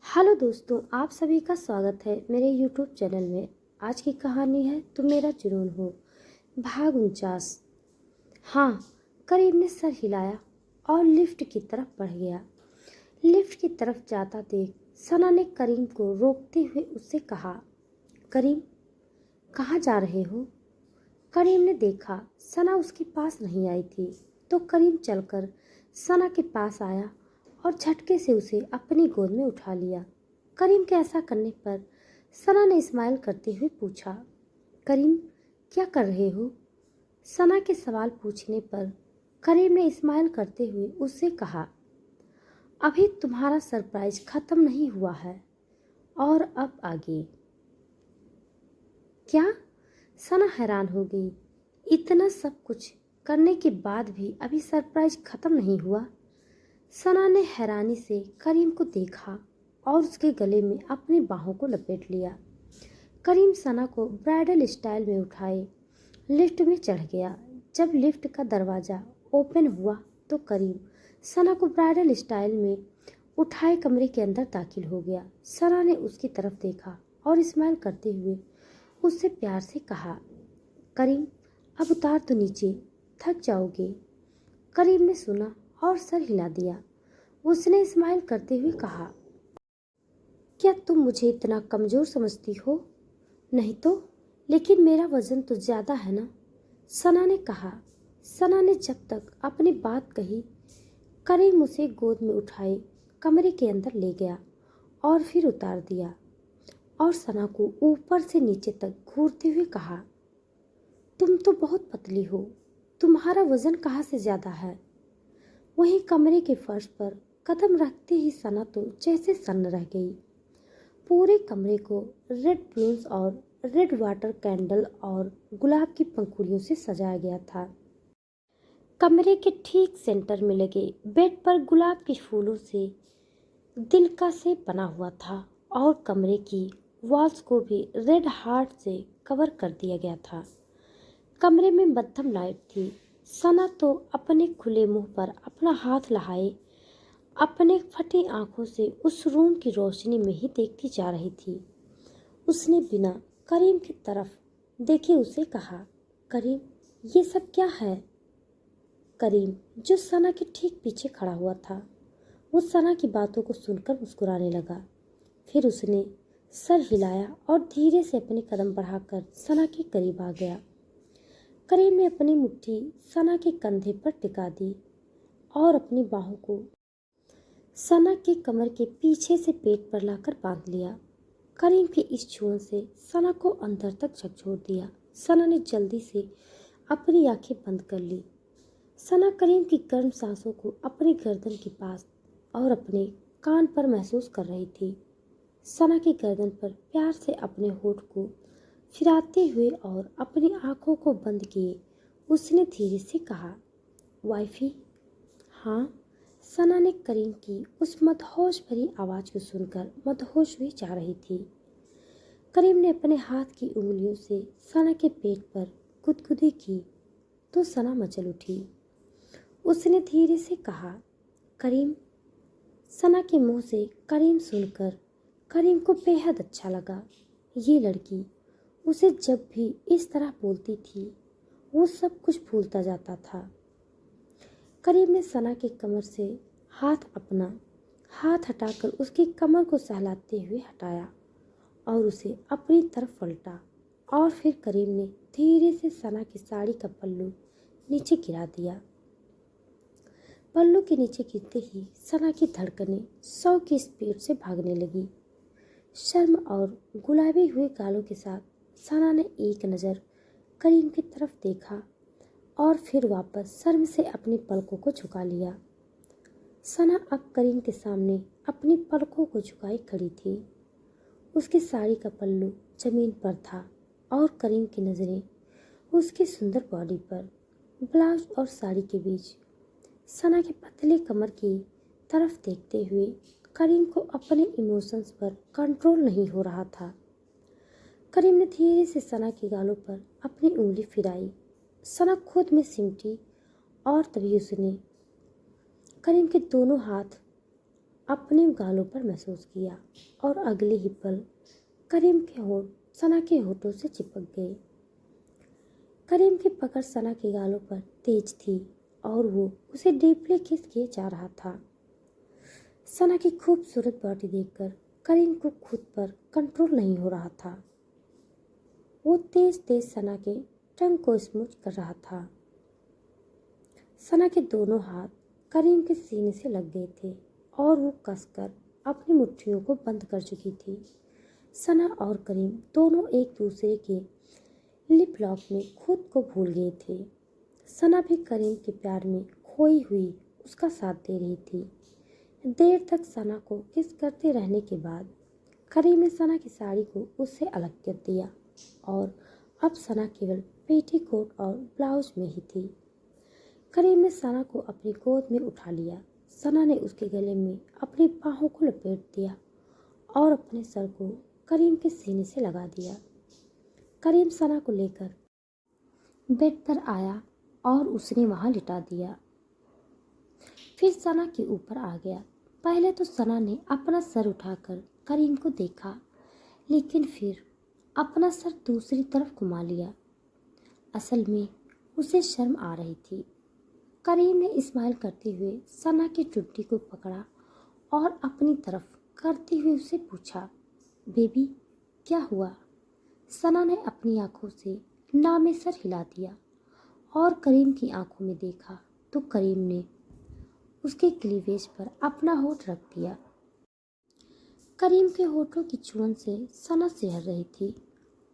Hello दोस्तों, आप सभी का स्वागत है मेरे यूट्यूब चैनल में। आज की कहानी है तुम मेरा जुनून हो, भाग 49। हाँ, करीम ने सर हिलाया और लिफ्ट की तरफ बढ़ गया। लिफ्ट की तरफ जाता देख सना ने करीम को रोकते हुए उससे कहा, करीम कहाँ जा रहे हो? करीम ने देखा सना उसके पास नहीं आई थी, तो करीम चलकर सना के पास आया और झटके से उसे अपनी गोद में उठा लिया। करीम के ऐसा करने पर सना ने स्माइल करते हुए पूछा, करीम क्या कर रहे हो? सना के सवाल पूछने पर करीम ने स्माइल करते हुए उससे कहा, अभी तुम्हारा सरप्राइज खत्म नहीं हुआ है और अब आगे। क्या? सना हैरान हो गई। इतना सब कुछ करने के बाद भी अभी सरप्राइज खत्म नहीं हुआ? सना ने हैरानी से करीम को देखा और उसके गले में अपनी बाहों को लपेट लिया। करीम सना को ब्राइडल स्टाइल में उठाए लिफ्ट में चढ़ गया। जब लिफ्ट का दरवाज़ा ओपन हुआ तो करीम सना को ब्राइडल स्टाइल में उठाए कमरे के अंदर दाखिल हो गया। सना ने उसकी तरफ देखा और स्माइल करते हुए उससे प्यार से कहा, करीम अब उतार तो नीचे, थक जाओगे। करीम ने सुना और सर हिला दिया। उसने स्माइल करते हुए कहा, क्या तुम मुझे इतना कमज़ोर समझती हो? नहीं तो, लेकिन मेरा वज़न तो ज़्यादा है ना, सना ने कहा। सना ने जब तक अपनी बात कही, करीम उसे गोद में उठाए कमरे के अंदर ले गया और फिर उतार दिया और सना को ऊपर से नीचे तक घूरते हुए कहा, तुम तो बहुत पतली हो, तुम्हारा वज़न कहाँ से ज़्यादा है? वहीं कमरे के फर्श पर कदम रखते ही सना तो जैसे सन्न रह गई। पूरे कमरे को रेड बलून्स और रेड वाटर कैंडल और गुलाब की पंखुड़ियों से सजाया गया था। कमरे के ठीक सेंटर में लगे बेड पर गुलाब के फूलों से दिल का शेप बना हुआ था और कमरे की वॉल्स को भी रेड हार्ट से कवर कर दिया गया था। कमरे में मध्यम लाइट थी। सना तो अपने खुले मुंह पर अपना हाथ लहाए अपने फटी आंखों से उस रूम की रोशनी में ही देखती जा रही थी। उसने बिना करीम की तरफ देखे उसे कहा, करीम ये सब क्या है? करीम जो सना के ठीक पीछे खड़ा हुआ था, वो सना की बातों को सुनकर मुस्कुराने लगा। फिर उसने सर हिलाया और धीरे से अपने कदम बढ़ाकर सना के करीब आ गया। करीम ने अपनी मुट्ठी सना के कंधे पर टिका दी और अपनी बाहों को सना के कमर के पीछे से पेट पर लाकर बांध लिया। करीम के इस छुओं से सना को अंदर तक झकझोर दिया। सना ने जल्दी से अपनी आंखें बंद कर ली। सना करीम की गर्म सांसों को अपनी गर्दन के पास और अपने कान पर महसूस कर रही थी। सना की गर्दन पर प्यार से अपने होठ को फिराते हुए और अपनी आंखों को बंद किए उसने धीरे से कहा, वाइफी। हाँ, सना ने करीम की उस मदहोश भरी आवाज़ को सुनकर मदहोश हुई जा रही थी। करीम ने अपने हाथ की उंगलियों से सना के पेट पर गुदगुदी की तो सना मचल उठी। उसने धीरे से कहा, करीम। सना के मुंह से करीम सुनकर करीम को बेहद अच्छा लगा। ये लड़की उसे जब भी इस तरह बोलती थी वो सब कुछ भूलता जाता था। करीम ने सना के कमर से अपना हाथ हटाकर उसकी कमर को सहलाते हुए हटाया और उसे अपनी तरफ पलटा और फिर करीम ने धीरे से सना की साड़ी का पल्लू नीचे गिरा दिया। पल्लू के नीचे गिरते ही सना की धड़कनें 100 की स्पीड से भागने लगी। शर्म और गुलाबी हुए गालों के साथ सना ने एक नज़र करीम की तरफ देखा और फिर वापस शर्म से अपनी पलकों को झुका लिया। सना अब करीम के सामने अपनी पलकों को झुकाई खड़ी थी। उसकी साड़ी का पल्लू जमीन पर था और करीम की नज़रें उसकी सुंदर बॉडी पर, ब्लाउज और साड़ी के बीच सना के पतले कमर की तरफ देखते हुए करीम को अपने इमोशंस पर कंट्रोल नहीं हो रहा था। करीम ने धीरे से सना के गालों पर अपनी उंगली फिराई। सना खुद में सिमटी और तभी उसने करीम के दोनों हाथ अपने गालों पर महसूस किया और अगले ही पल करीम के होंठ सना के होठों से चिपक गए। करीम की पकड़ सना के गालों पर तेज थी और वो उसे डीपली किस किए जा रहा था। सना की खूबसूरत बॉडी देखकर करीम को खुद पर कंट्रोल नहीं हो रहा था। वो तेज तेज सना के टंग को स्मूच कर रहा था। सना के दोनों हाथ करीम के सीने से लग गए थे और वो कसकर अपनी मुट्ठियों को बंद कर चुकी थी। सना और करीम दोनों एक दूसरे के लिप लॉक में खुद को भूल गए थे। सना भी करीम के प्यार में खोई हुई उसका साथ दे रही थी। देर तक सना को किस करते रहने के बाद करीम ने सना की साड़ी को उससे अलग कर दिया और अब सना केवल पेटीकोट और ब्लाउज में ही थी। करीम ने सना को अपनी गोद में उठा लिया। सना ने उसके गले में अपनी बाहों को लपेट दिया और अपने सर को करीम के सीने से लगा दिया। करीम सना को लेकर बेड पर आया और उसने वहां लिटा दिया। फिर सना के ऊपर आ गया। पहले तो सना ने अपना सर उठाकर करीम को देखा, लेकिन फिर अपना सर दूसरी तरफ घुमा लिया। असल में उसे शर्म आ रही थी। करीम ने स्माइल करते हुए सना की चुड्डी को पकड़ा और अपनी तरफ करते हुए उसे पूछा, बेबी क्या हुआ? सना ने अपनी आंखों से नामे सर हिला दिया और करीम की आंखों में देखा तो करीम ने उसके क्लीवेज पर अपना होठ रख दिया। करीम के होठों की चुभन से सना सिहर रही थी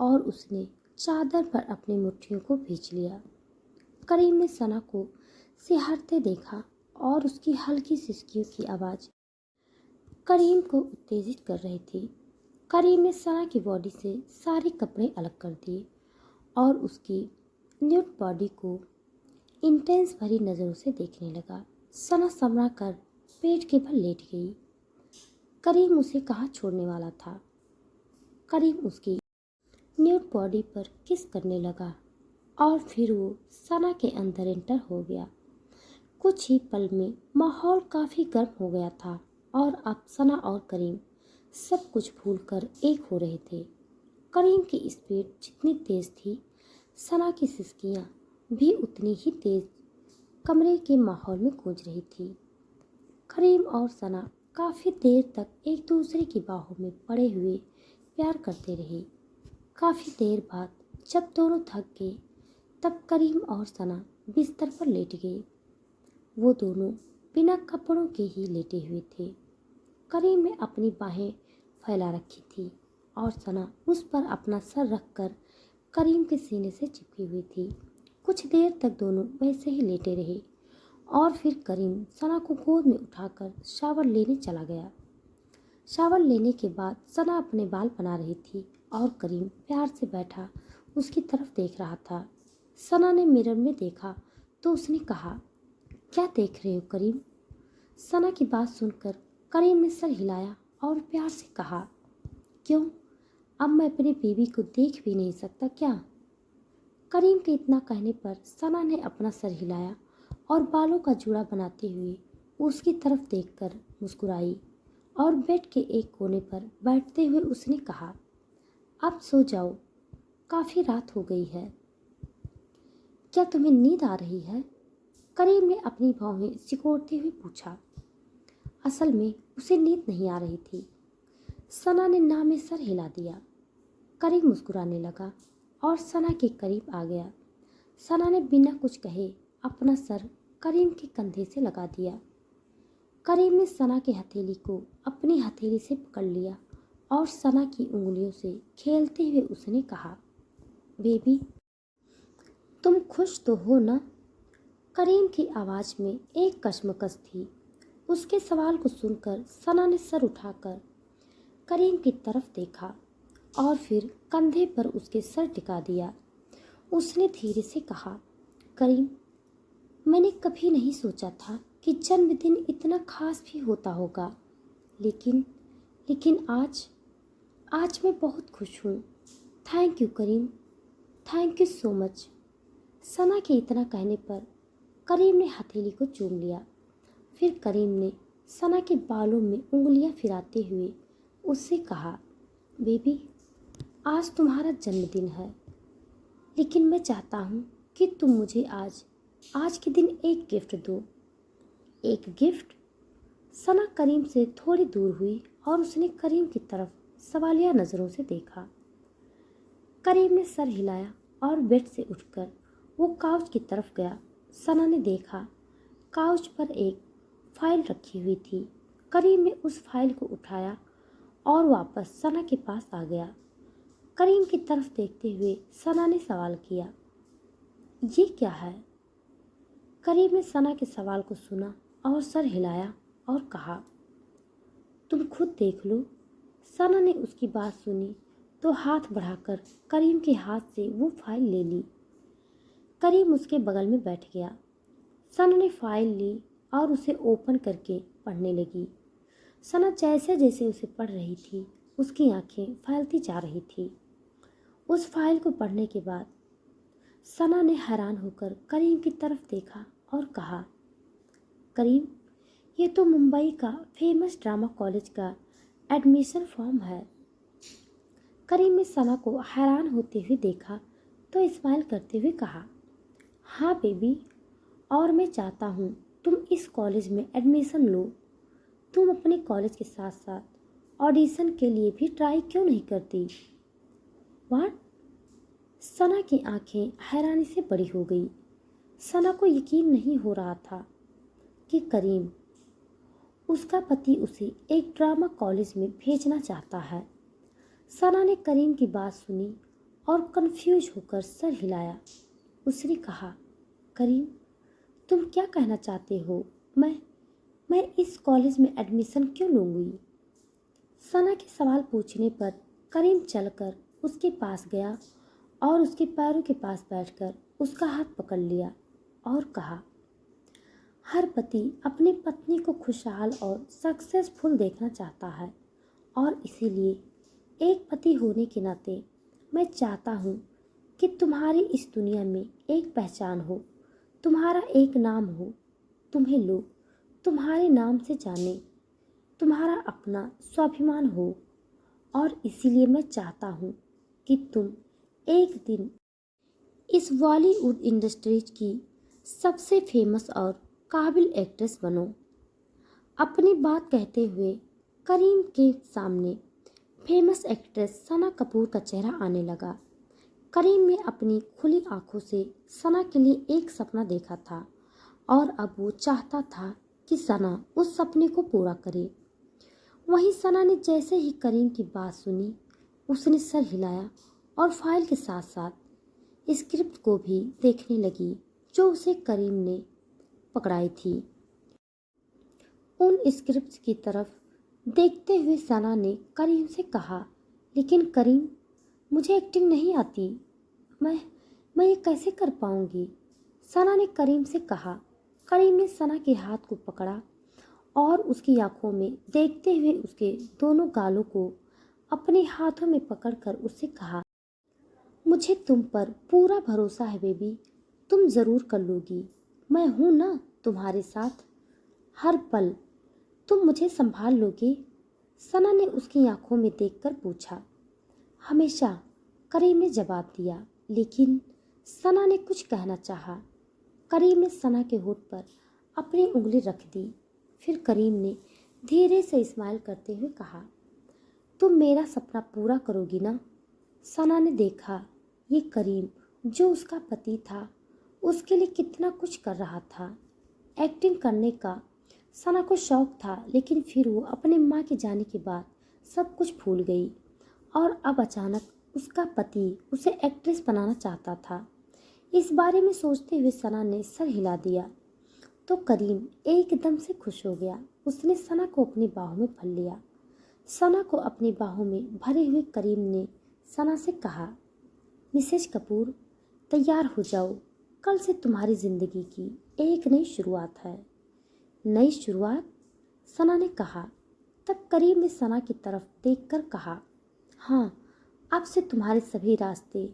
और उसने चादर पर अपनी मुट्ठियों को भींच लिया। करीम ने सना को सिहरते देखा और उसकी हल्की सिसकियों की आवाज़ करीम को उत्तेजित कर रही थी। करीम ने सना की बॉडी से सारे कपड़े अलग कर दिए और उसकी न्यूड बॉडी को इंटेंस भरी नज़रों से देखने लगा। सना समरा कर पेट के बल लेट गई। करीम उसे कहाँ छोड़ने वाला था। करीम उसकी न्यूड बॉडी पर किस करने लगा और फिर वो सना के अंदर एंटर हो गया। कुछ ही पल में माहौल काफ़ी गर्म हो गया था और अब सना और करीम सब कुछ भूलकर एक हो रहे थे। करीम की स्पीड जितनी तेज़ थी, सना की सिसकियाँ भी उतनी ही तेज़ कमरे के माहौल में गूंज रही थी। करीम और सना काफ़ी देर तक एक दूसरे की बाहों में पड़े हुए प्यार करते रहे। काफ़ी देर बाद जब दोनों थक गए तब करीम और सना बिस्तर पर लेट गए। वो दोनों बिना कपड़ों के ही लेटे हुए थे। करीम ने अपनी बाहें फैला रखी थी और सना उस पर अपना सर रखकर करीम के सीने से चिपकी हुई थी। कुछ देर तक दोनों वैसे ही लेटे रहे और फिर करीम सना को गोद में उठाकर शावर लेने चला गया। शावर लेने के बाद सना अपने बाल बना रही थी और करीम प्यार से बैठा उसकी तरफ देख रहा था। सना ने मिरर में देखा तो उसने कहा, क्या देख रहे हो करीम? सना की बात सुनकर करीम ने सर हिलाया और प्यार से कहा, क्यों, अब मैं अपने बेबी को देख भी नहीं सकता क्या? करीम के इतना कहने पर सना ने अपना सर हिलाया और बालों का जूड़ा बनाते हुए उसकी तरफ देखकर मुस्कुराई और बेड के एक कोने पर बैठते हुए उसने कहा, अब सो जाओ, काफ़ी रात हो गई है। क्या तुम्हें नींद आ रही है? करीम ने अपनी बाहें सिकोड़ते हुए पूछा। असल में उसे नींद नहीं आ रही थी। सना ने ना में सर हिला दिया। करीम मुस्कुराने लगा और सना के करीब आ गया। सना ने बिना कुछ कहे अपना सर करीम के कंधे से लगा दिया। करीम ने सना की हथेली को अपनी हथेली से पकड़ लिया और सना की उंगलियों से खेलते हुए उसने कहा, बेबी तुम खुश तो हो ना? करीम की आवाज़ में एक कशमकश थी। उसके सवाल को सुनकर सना ने सर उठाकर करीम की तरफ देखा और फिर कंधे पर उसके सर टिका दिया। उसने धीरे से कहा, करीम मैंने कभी नहीं सोचा था कि जन्मदिन इतना खास भी होता होगा, लेकिन लेकिन आज मैं बहुत खुश हूँ। Thank you Karim, thank you so much. Sana के इतना कहने पर करीम ने हथेली को चूम लिया। फिर करीम ने सना के बालों में उंगलियां फिराते हुए उससे कहा, बेबी, आज तुम्हारा जन्मदिन है, लेकिन मैं चाहता हूँ कि तुम मुझे आज के दिन एक गिफ्ट दो। एक गिफ्ट? सना करीम से थोड़ी दूर हुई और उसने करीम की तरफ सवालिया नज़रों से देखा। करीम ने सर हिलाया और बेड से उठकर वो काउच की तरफ गया। सना ने देखा काउच पर एक फाइल रखी हुई थी। करीम ने उस फाइल को उठाया और वापस सना के पास आ गया। करीम की तरफ देखते हुए सना ने सवाल किया, ये क्या है? करीम ने सना के सवाल को सुना और सर हिलाया और कहा, तुम खुद देख लो। सना ने उसकी बात सुनी तो हाथ बढ़ाकर करीम के हाथ से वो फाइल ले ली। करीम उसके बगल में बैठ गया। सना ने फाइल ली और उसे ओपन करके पढ़ने लगी। सना जैसे जैसे उसे पढ़ रही थी उसकी आंखें फैलती जा रही थी। उस फाइल को पढ़ने के बाद सना ने हैरान होकर करीम की तरफ देखा और कहा, करीम, ये तो मुंबई का फेमस ड्रामा कॉलेज का एडमिशन फॉर्म है। करीम ने सना को हैरान होते हुए देखा तो स्माइल करते हुए कहा, हाँ बेबी, और मैं चाहता हूँ तुम इस कॉलेज में एडमिशन लो। तुम अपने कॉलेज के साथ साथ ऑडिशन के लिए भी ट्राई क्यों नहीं करती? व्हाट? सना की आंखें हैरानी से बड़ी हो गई। सना को यकीन नहीं हो रहा था कि करीम, उसका पति, उसे एक ड्रामा कॉलेज में भेजना चाहता है। सना ने करीम की बात सुनी और कंफ्यूज होकर सर हिलाया। उसने कहा, करीम, तुम क्या कहना चाहते हो? मैं इस कॉलेज में एडमिशन क्यों लूँगी? सना के सवाल पूछने पर करीम चलकर उसके पास गया और उसके पैरों के पास बैठकर उसका हाथ पकड़ लिया और कहा, हर पति अपनी पत्नी को खुशहाल और सक्सेसफुल देखना चाहता है और इसीलिए एक पति होने के नाते मैं चाहता हूँ कि तुम्हारी इस दुनिया में एक पहचान हो, तुम्हारा एक नाम हो, तुम्हें लोग तुम्हारे नाम से जाने, तुम्हारा अपना स्वाभिमान हो। और इसीलिए मैं चाहता हूँ कि तुम एक दिन इस बॉलीवुड इंडस्ट्रीज की सबसे फेमस और काबिल एक्ट्रेस बनो। अपनी बात कहते हुए करीम के सामने फेमस एक्ट्रेस सना कपूर का चेहरा आने लगा। करीम ने अपनी खुली आंखों से सना के लिए एक सपना देखा था और अब वो चाहता था कि सना उस सपने को पूरा करे। वहीं सना ने जैसे ही करीम की बात सुनी उसने सर हिलाया और फाइल के साथ साथ स्क्रिप्ट को भी देखने लगी जो उसे करीम ने पकड़ाई थी। उन स्क्रिप्ट्स की तरफ देखते हुए सना ने करीम से कहा, लेकिन करीम, मुझे एक्टिंग नहीं आती। मैं ये कैसे कर पाऊंगी? सना ने करीम से कहा। करीम ने सना के हाथ को पकड़ा और उसकी आंखों में देखते हुए उसके दोनों गालों को अपने हाथों में पकड़कर उससे कहा, मुझे तुम पर पूरा भरोसा है बेबी, तुम ज़रूर कर लोगी। मैं हूँ ना तुम्हारे साथ हर पल, तुम मुझे संभाल लोगे? सना ने उसकी आंखों में देखकर पूछा। हमेशा, करीम ने जवाब दिया। लेकिन सना ने कुछ कहना चाहा। करीम ने सना के होठ पर अपनी उंगली रख दी। फिर करीम ने धीरे से स्माइल करते हुए कहा, तुम मेरा सपना पूरा करोगी ना? सना ने देखा ये करीम जो उसका पति था उसके लिए कितना कुछ कर रहा था। एक्टिंग करने का सना को शौक था, लेकिन फिर वो अपने माँ के जाने के बाद सब कुछ भूल गई और अब अचानक उसका पति उसे एक्ट्रेस बनाना चाहता था। इस बारे में सोचते हुए सना ने सर हिला दिया तो करीम एकदम से खुश हो गया। उसने सना को अपनी बाहों में भर लिया। सना को अपनी बाहों में भरे हुए करीम ने सना से कहा, मिसेज कपूर, तैयार हो जाओ, कल से तुम्हारी ज़िंदगी की एक नई शुरुआत है। नई शुरुआत? सना ने कहा। तब करीम ने सना की तरफ देखकर कहा, हाँ, अब से तुम्हारे सभी रास्ते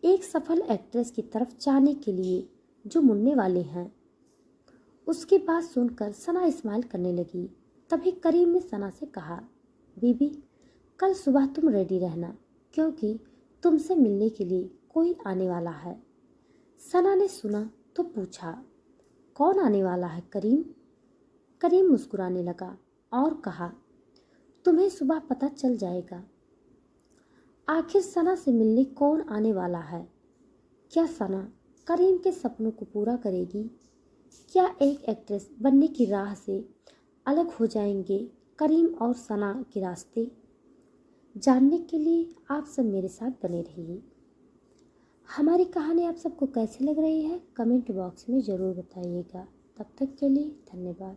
एक सफल एक्ट्रेस की तरफ जाने के लिए जो मुड़ने वाले हैं। उसकी बात सुनकर सना स्माइल करने लगी। तभी करीम ने सना से कहा, बीबी कल सुबह तुम रेडी रहना क्योंकि तुमसे मिलने के लिए कोई आने वाला है। सना ने सुना तो पूछा, कौन आने वाला है करीम? करीम मुस्कुराने लगा और कहा, तुम्हें सुबह पता चल जाएगा। आखिर सना से मिलने कौन आने वाला है? क्या सना करीम के सपनों को पूरा करेगी? क्या एक एक्ट्रेस बनने की राह से अलग हो जाएंगे करीम और सना के रास्ते? जानने के लिए आप सब मेरे साथ बने रहिए। हमारी कहानी आप सबको कैसी लग रही है कमेंट बॉक्स में ज़रूर बताइएगा। तब तक के लिए धन्यवाद।